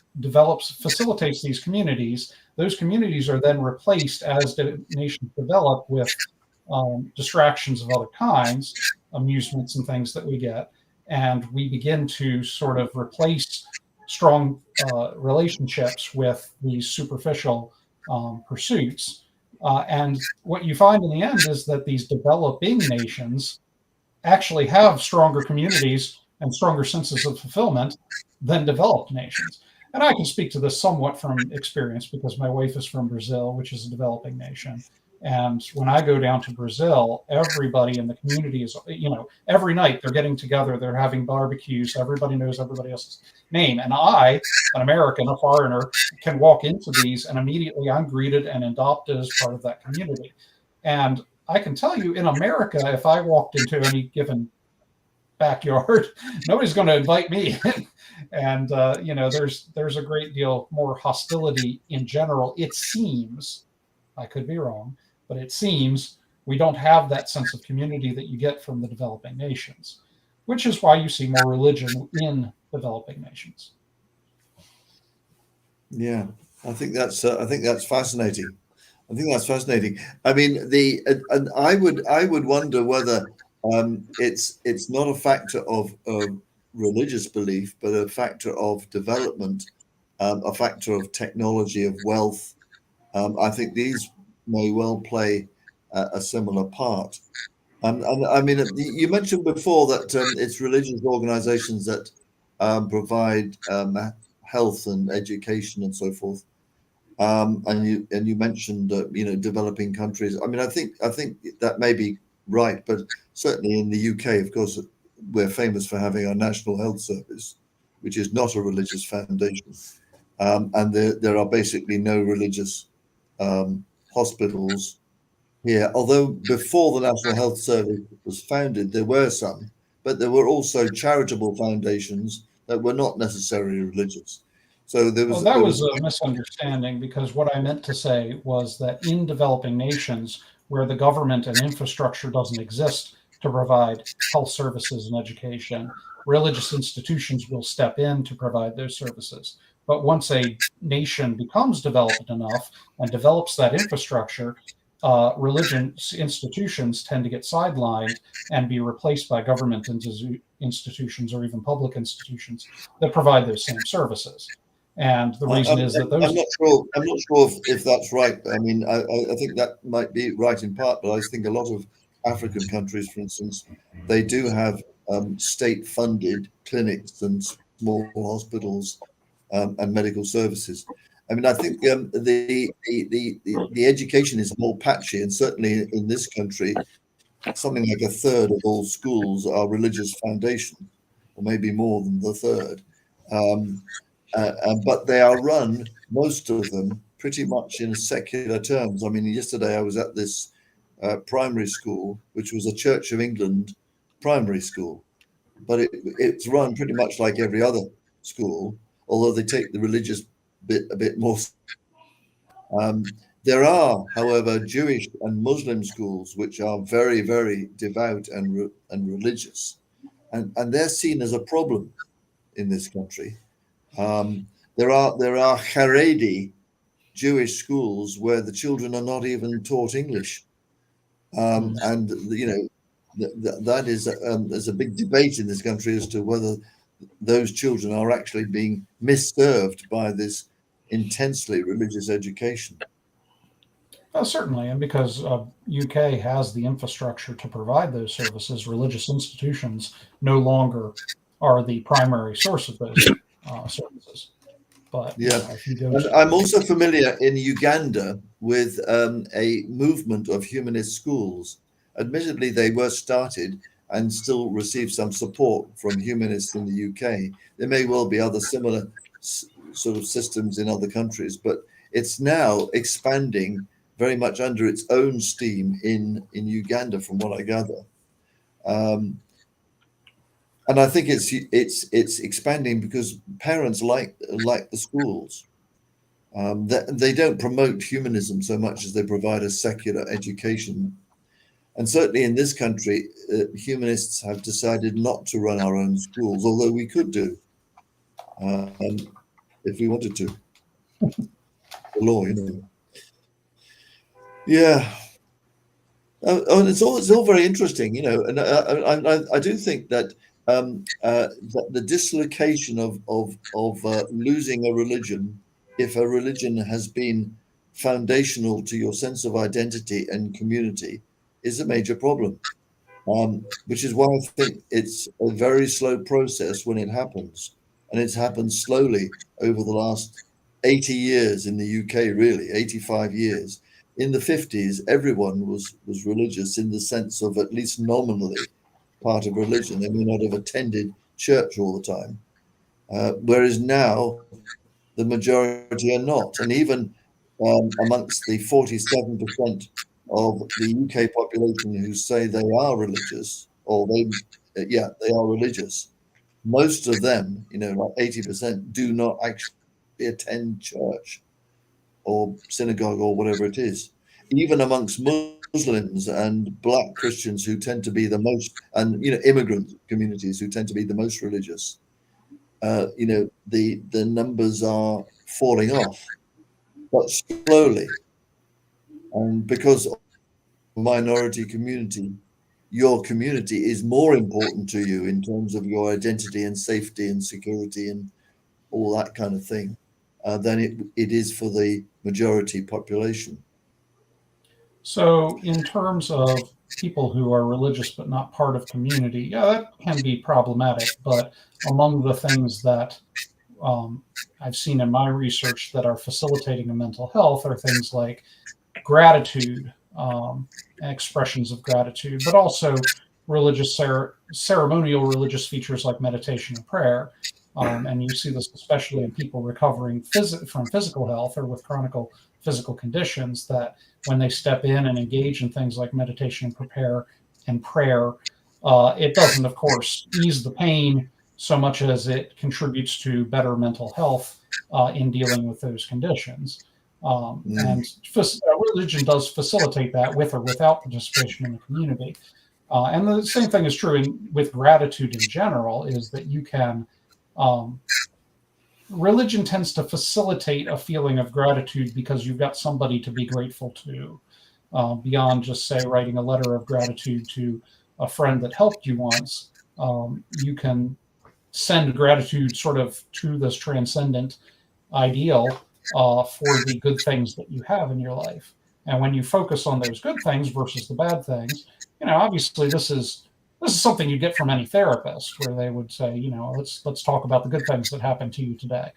Speaker 2: facilitates these communities. Those communities are then replaced as the nations develop with distractions of other kinds, amusements and things that we get. And we begin to sort of replace strong relationships with these superficial pursuits. And what you find in the end is that these developing nations actually have stronger communities and stronger senses of fulfillment than developed nations. And I can speak to this somewhat from experience because my wife is from Brazil, which is a developing nation. And when I go down to Brazil, everybody in the community is, every night they're getting together, they're having barbecues, everybody knows everybody else's name. And I, an American, a foreigner, can walk into these and immediately I'm greeted and adopted as part of that community. And I can tell you in America, if I walked into any given backyard, nobody's going to invite me. And there's a great deal more hostility in general. It seems, I could be wrong, but it seems we don't have that sense of community that you get from the developing nations, which is why you see more religion in developing nations.
Speaker 3: Yeah, I think that's fascinating. I think that's fascinating. I mean, and I would wonder whether it's not a factor of religious belief, but a factor of development, a factor of technology, of wealth. I think these may well play a similar part. And I mean, you mentioned before that it's religious organizations that provide health and education and so forth. And you mentioned developing countries. I mean, I think that may be right, but certainly in the UK, of course, we're famous for having our National Health Service, which is not a religious foundation, and there are basically no religious hospitals here. Although before the National Health Service was founded, there were some, but there were also charitable foundations that were not necessarily religious. So there was.
Speaker 2: Well, that was a misunderstanding because what I meant to say was that in developing nations where the government and infrastructure doesn't exist to provide health services and education, religious institutions will step in to provide those services. But once a nation becomes developed enough and develops that infrastructure, religious institutions tend to get sidelined and be replaced by government institutions or even public institutions that provide those same services. And the reason is that those.
Speaker 3: I'm not sure if that's right. I mean, I think that might be right in part, but I think a lot of African countries, for instance, they do have state-funded clinics and small hospitals and medical services. I mean, I think the education is more patchy, and certainly in this country, something like a third of all schools are religious foundations, or maybe more than the third. But they are run, most of them, pretty much in secular terms. I mean, yesterday I was at this primary school, which was a Church of England primary school, but it's run pretty much like every other school, although they take the religious bit a bit more. There are, however, Jewish and Muslim schools which are very, very devout and religious, and they're seen as a problem in this country. There are Haredi Jewish schools where the children are not even taught English, and that is there's a big debate in this country as to whether those children are actually being misserved by this intensely religious education.
Speaker 2: Certainly, and because UK has the infrastructure to provide those services, religious institutions no longer are the primary source of those services. But
Speaker 3: yeah,
Speaker 2: if you go
Speaker 3: I'm also familiar in Uganda with a movement of humanist schools. Admittedly, they were started and still receive some support from humanists in the UK. There may well be other similar sort of systems in other countries, but it's now expanding very much under its own steam in Uganda, from what I gather. And I think it's expanding because parents like the schools. They don't promote humanism so much as they provide a secular education. And certainly in this country, humanists have decided not to run our own schools, although we could do if we wanted to. The law, Yeah. And it's all very interesting, and I do think that the dislocation of losing a religion, if a religion has been foundational to your sense of identity and community, is a major problem. Which is why I think it's a very slow process when it happens, and it's happened slowly over the last 80 years in the UK, really 85 years. In the 50s, everyone was religious in the sense of at least nominally part of religion. They may not have attended church all the time. Whereas now, the majority are not. And even amongst the 47% of the UK population who say they are religious, or they are religious, most of them, like 80%, do not actually attend church or synagogue or whatever it is. Even amongst Muslims and black Christians who tend to be the most, and immigrant communities who tend to be the most religious, the numbers are falling off, but slowly. And because of minority community, your community is more important to you in terms of your identity and safety and security and all that kind of thing than it is for the majority population.
Speaker 2: So, in terms of people who are religious but not part of community, yeah, that can be problematic. But among the things that I've seen in my research that are facilitating a mental health are things like gratitude, expressions of gratitude, but also religious ceremonial religious features like meditation and prayer. And you see this especially in people recovering from physical health or with chronic physical conditions, that when they step in and engage in things like meditation and prayer, it doesn't, of course, ease the pain so much as it contributes to better mental health in dealing with those conditions. And religion does facilitate that with or without participation in the community. And the same thing is true with gratitude in general, is that you can, religion tends to facilitate a feeling of gratitude because you've got somebody to be grateful to, beyond just, say, writing a letter of gratitude to a friend that helped you once. You can send gratitude sort of to this transcendent ideal for the good things that you have in your life. And when you focus on those good things versus the bad things, obviously this is something you get from any therapist, where they would say, let's talk about the good things that happened to you today.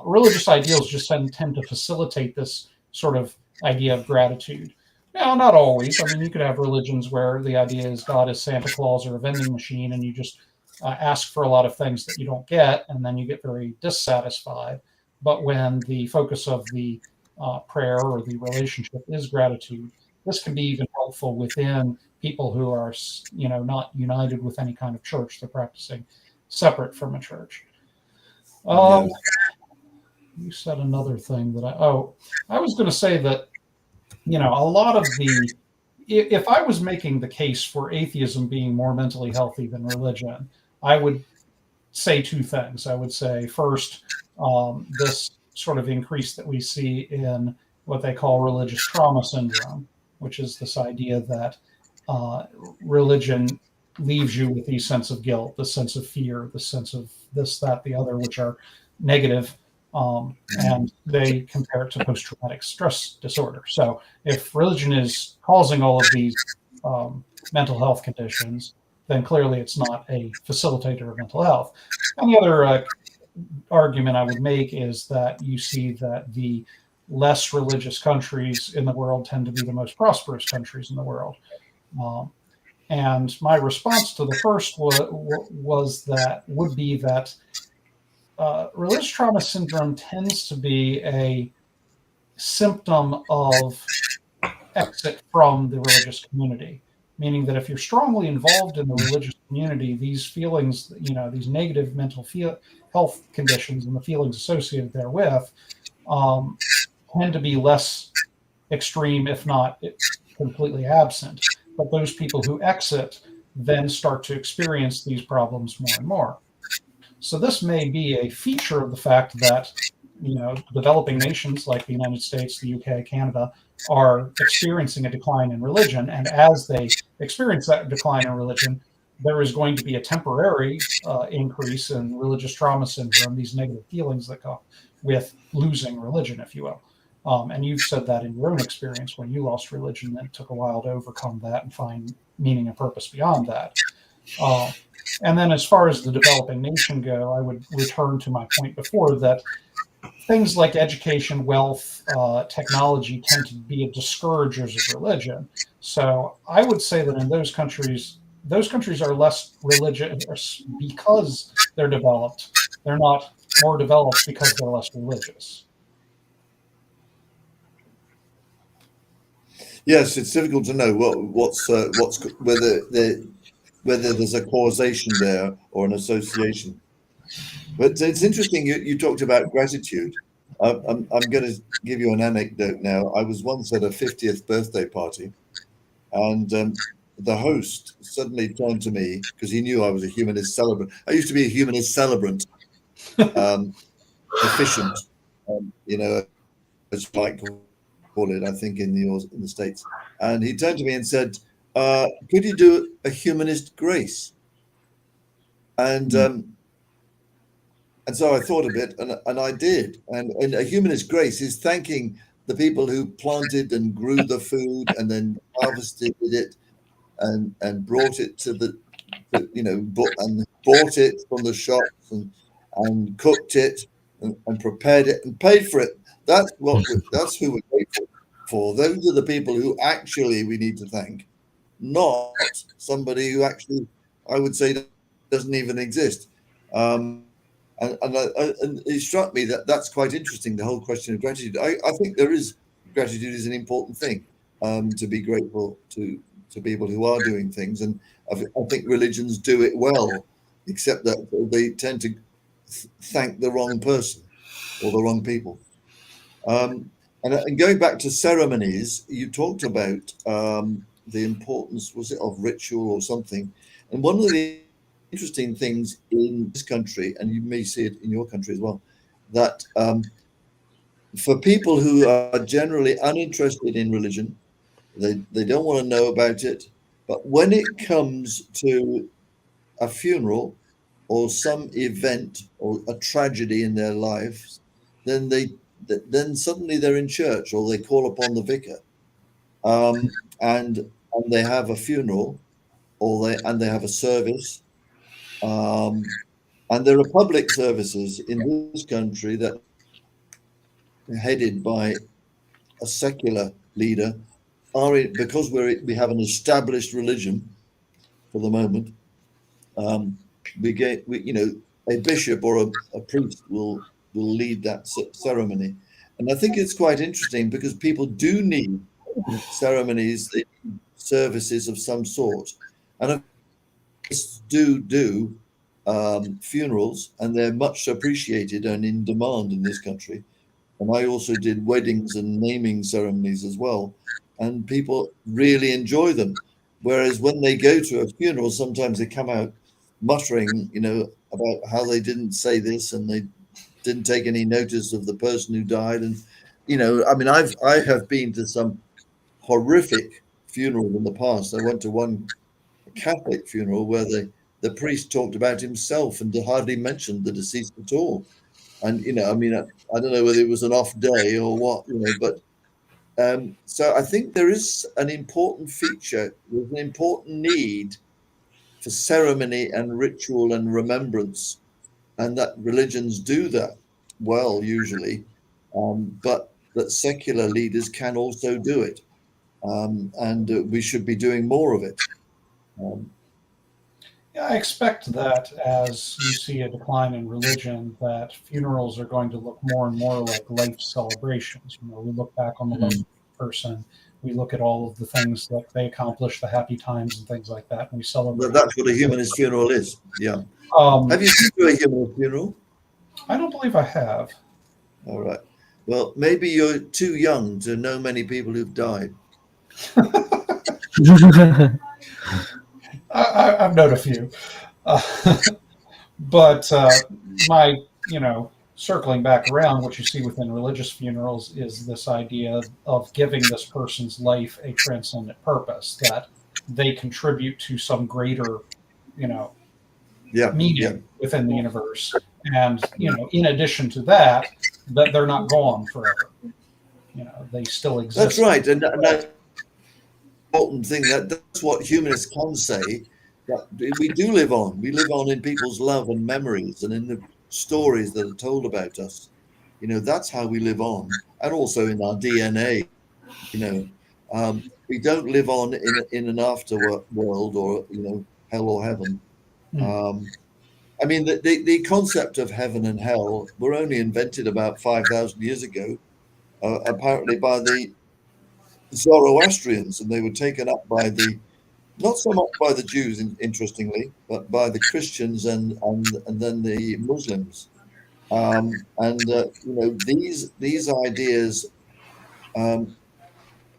Speaker 2: Religious ideals just tend to facilitate this sort of idea of gratitude. Now, not always. I mean, you could have religions where the idea is God is Santa Claus or a vending machine, and you just ask for a lot of things that you don't get, and then you get very dissatisfied. But when the focus of the prayer or the relationship is gratitude, this can be even helpful within people who are, not united with any kind of church. They're practicing separate from a church. You said another thing that I was going to say that, a lot of if I was making the case for atheism being more mentally healthy than religion, I would say two things. I would say, first, this sort of increase that we see in what they call religious trauma syndrome, which is this idea that religion leaves you with the sense of guilt, the sense of fear, the sense of this, that, the other, which are negative, and they compare it to post-traumatic stress disorder. So if religion is causing all of these mental health conditions, then clearly it's not a facilitator of mental health. And the other argument I would make is that you see that the less religious countries in the world tend to be the most prosperous countries in the world. And my response to the first would be that religious trauma syndrome tends to be a symptom of exit from the religious community, meaning that if you're strongly involved in the religious community, these feelings, these negative mental health conditions and the feelings associated therewith tend to be less extreme, if not completely absent. But those people who exit then start to experience these problems more and more. So this may be a feature of the fact that, developing nations like the United States, the UK, Canada are experiencing a decline in religion. And as they experience that decline in religion, there is going to be a temporary increase in religious trauma syndrome, these negative feelings that come with losing religion, if you will. And you've said that in your own experience when you lost religion, that it took a while to overcome that and find meaning and purpose beyond that. And then as far as the developing nation go, I would return to my point before that things like education, wealth, technology tend to be discouragers of religion. So I would say that in those countries are less religious because they're developed. They're not more developed because they're less religious.
Speaker 3: Yes, it's difficult to know what's whether there's a causation there or an association. But it's interesting you talked about gratitude. I'm going to give you an anecdote now. I was once at a 50th birthday party, and the host suddenly turned to me because he knew I was a humanist celebrant. I used to be a humanist celebrant, efficient, as like call it, I think in the States. And he turned to me and said, "Could you do a humanist grace?" And so I thought a bit, and I did. And a humanist grace is thanking the people who planted and grew the food and then harvested it and brought it and bought it from the shops and cooked it and prepared it and paid for it. That's who we're grateful for. Those are the people who actually we need to thank, not somebody who actually, I would say, doesn't even exist. And it struck me that that's quite interesting, the whole question of gratitude. I think gratitude is an important thing, to be grateful to people who are doing things. And I think religions do it well, except that they tend to thank the wrong person or the wrong people. And going back to ceremonies, you talked about the importance, was it of ritual or something? And one of the interesting things in this country, and you may see it in your country as well, that for people who are generally uninterested in religion, they don't want to know about it, but when it comes to a funeral or some event or a tragedy in their lives, then suddenly they're in church or they call upon the vicar, and they have a funeral or they have a service. And there are public services in this country that are headed by a secular leader, because we have an established religion for the moment. A bishop or a priest will lead that ceremony, and I think it's quite interesting because people do need ceremonies, they need services of some sort, and do funerals, and they're much appreciated and in demand in this country. And I also did weddings and naming ceremonies as well, and people really enjoy them. Whereas when they go to a funeral, sometimes they come out muttering, about how they didn't say this and they didn't take any notice of the person who died. And I have been to some horrific funerals in the past. I went to one Catholic funeral where the priest talked about himself and hardly mentioned the deceased at all. And I don't know whether it was an off day or what, but so I think there is an important feature, there's an important need for ceremony and ritual and remembrance, and that religions do that well usually, but that secular leaders can also do it, and we should be doing more of it.
Speaker 2: Yeah, I expect that as you see a decline in religion, that funerals are going to look more and more like life celebrations. We look back on the life of a person, we look at all of the things that they accomplished, the happy times and things like that, and we celebrate.
Speaker 3: That's what a humanist funeral is. Yeah. Have you been to a humanist funeral?
Speaker 2: I don't believe I have.
Speaker 3: All right. Well, maybe you're too young to know many people who've died.
Speaker 2: I've known a few. But circling back around, what you see within religious funerals is this idea of giving this person's life a transcendent purpose, that they contribute to some greater meaning within the universe. And, in addition to that they're not gone forever. They still exist.
Speaker 3: That's right. And that's an important thing. That's what humanists can say, that we do live on. We live on in people's love and memories and in the stories that are told about us. That's how we live on. And also in our DNA. We don't live on in an after world or, hell or heaven. I mean, the concept of heaven and hell were only invented about 5,000 years ago, apparently by the Zoroastrians, and they were taken up by not so much by the Jews, interestingly, but by the Christians and then the Muslims. These ideas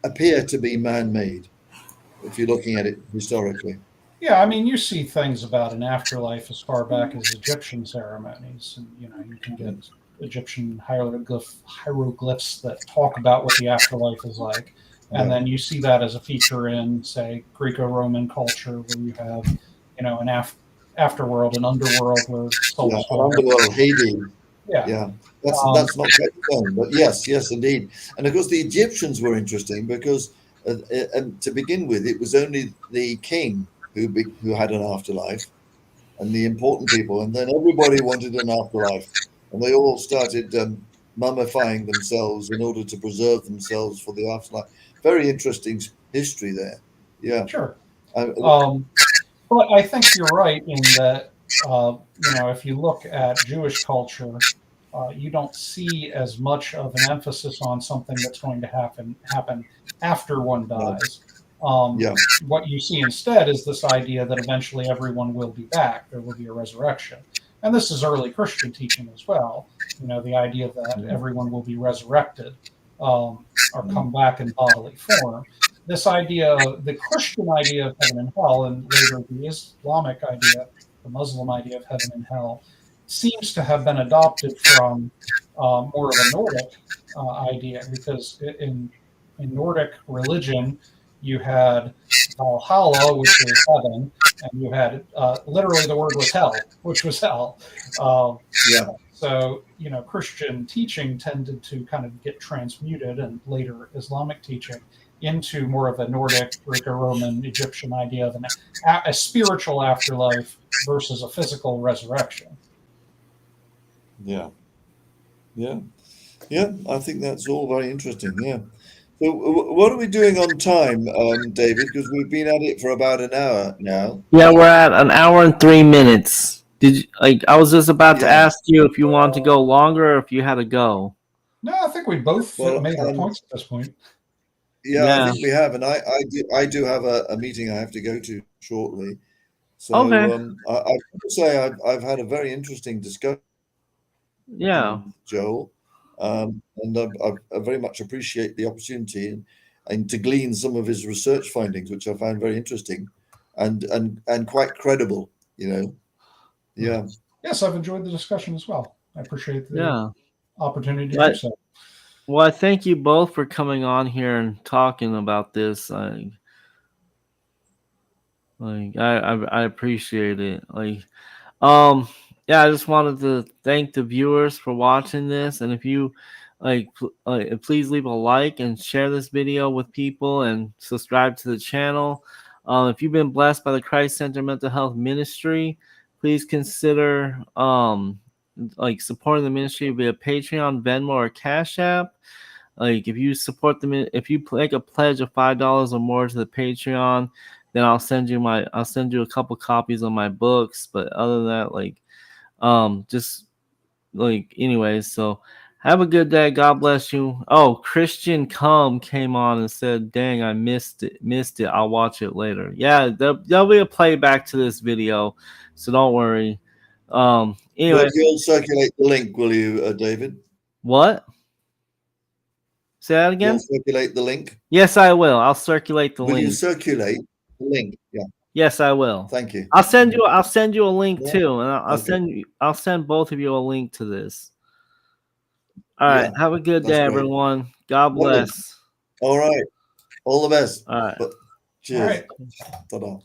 Speaker 3: appear to be man-made, if you're looking at it historically.
Speaker 2: Yeah, I mean, you see things about an afterlife as far back as Egyptian ceremonies, and you can get Egyptian hieroglyphs that talk about what the afterlife is like, and then you see that as a feature in, say, Greco-Roman culture, where you have, an afterworld, an underworld where souls
Speaker 3: an underworld, Hades.
Speaker 2: Yeah.
Speaker 3: That's not quite the same, but yes, indeed. And of course, the Egyptians were interesting because, to begin with, it was only the king who had an afterlife, and the important people, and then everybody wanted an afterlife, and they all started mummifying themselves in order to preserve themselves for the afterlife. Very interesting history there. Yeah,
Speaker 2: sure. But I think you're right in that if you look at Jewish culture, you don't see as much of an emphasis on something that's going to happen after one dies. What you see instead is this idea that eventually everyone will be back. There will be a resurrection. And this is early Christian teaching as well. The idea that everyone will be resurrected or come back in bodily form. This idea, the Christian idea of heaven and hell, and later the Islamic idea, the Muslim idea of heaven and hell, seems to have been adopted from more of a Nordic idea, because in Nordic religion, you had Valhalla, which was heaven, and you had literally the word was hell, which was hell. So, Christian teaching tended to kind of get transmuted, and later Islamic teaching, into more of a Nordic, Greco-Roman, Egyptian idea of a spiritual afterlife versus a physical resurrection.
Speaker 3: Yeah. I think that's all very interesting. Yeah. So, what are we doing on time, David? Because we've been at it for about an hour now.
Speaker 1: Yeah, we're at an hour and 3 minutes. I was just about to ask you if you want to go longer or if you had to go.
Speaker 2: No, I think we both made our points at this point.
Speaker 3: Yeah, I think we have, and I do have a meeting I have to go to shortly. So
Speaker 1: okay.
Speaker 3: I would say I've had a very interesting discussion.
Speaker 1: Yeah,
Speaker 3: Joel, and I very much appreciate the opportunity and to glean some of his research findings, which I found very interesting and quite credible. Yeah.
Speaker 2: Yes, I've enjoyed the discussion as well. I appreciate the opportunity to do so.
Speaker 1: Well, I thank you both for coming on here and talking about this. I appreciate it. I just wanted to thank the viewers for watching this, and if you please leave a like and share this video with people and subscribe to the channel. If you've been blessed by the Christ Center Mental Health Ministry, please consider supporting the ministry via Patreon, Venmo, or Cash App. If you support them, if you make a pledge of $5 or more to the Patreon, then I'll send you a couple copies of my books. But other than that, anyways, so have a good day. God bless you. Oh, Christian came on and said, "Dang, I missed it. I'll watch it later." Yeah, there'll be a playback to this video, so don't worry. Anyway,
Speaker 3: you'll circulate the link, will you, David?
Speaker 1: What? Say that again?
Speaker 3: You'll circulate the link?
Speaker 1: Yes, I will. I'll circulate the link.
Speaker 3: Will you circulate the link? Yeah.
Speaker 1: Yes, I will.
Speaker 3: Thank you.
Speaker 1: I'll send you a link too, and I'll send both of you a link to this. All right. Have a good day, everyone. God bless.
Speaker 3: All right. All the best.
Speaker 1: All right.
Speaker 3: Cheers. All right. Ta-da.